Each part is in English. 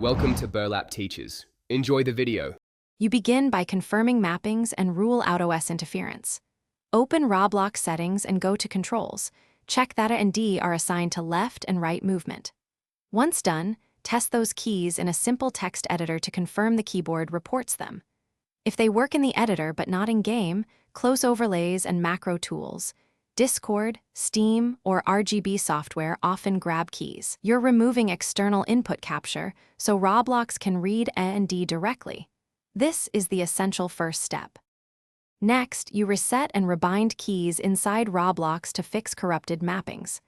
Welcome to Burlap Teachers. Enjoy the video. You begin by confirming mappings and rule out OS interference. Open Roblox settings and go to Controls. Check that A and D are assigned to left and right movement. Once done, test those keys in a simple text editor to confirm the keyboard reports them. If they work in the editor but not in-game, close overlays and macro tools. Discord, Steam, or RGB software often grab keys. You're removing external input capture, so Roblox can read A and D directly. This is the essential first step. Next, you reset and rebind keys inside Roblox to fix corrupted mappings.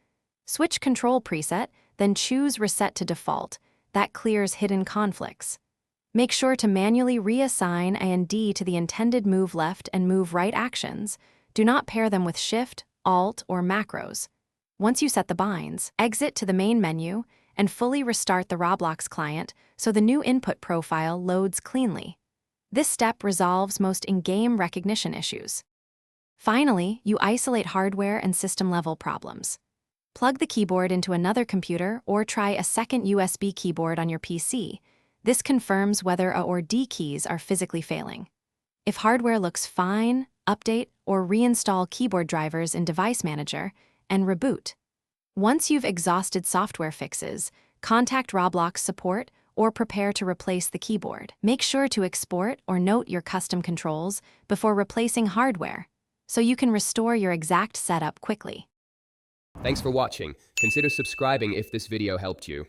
Switch Control preset, then choose Reset to Default. That clears hidden conflicts. Make sure to manually reassign A and D to the intended move left and move right actions. Do not pair them with Shift, Alt, or macros. Once you set the binds, exit to the main menu and fully restart the Roblox client so the new input profile loads cleanly. This step resolves most in-game recognition issues. Finally, you isolate hardware and system-level problems. Plug the keyboard into another computer or try a second USB keyboard on your PC. This confirms whether A or D keys are physically failing. If hardware looks fine, update or reinstall keyboard drivers in Device Manager and reboot. Once you've exhausted software fixes, contact Roblox support or prepare to replace the keyboard. Make sure to export or note your custom controls before replacing hardware, so you can restore your exact setup quickly. Thanks for watching. Consider subscribing if this video helped you.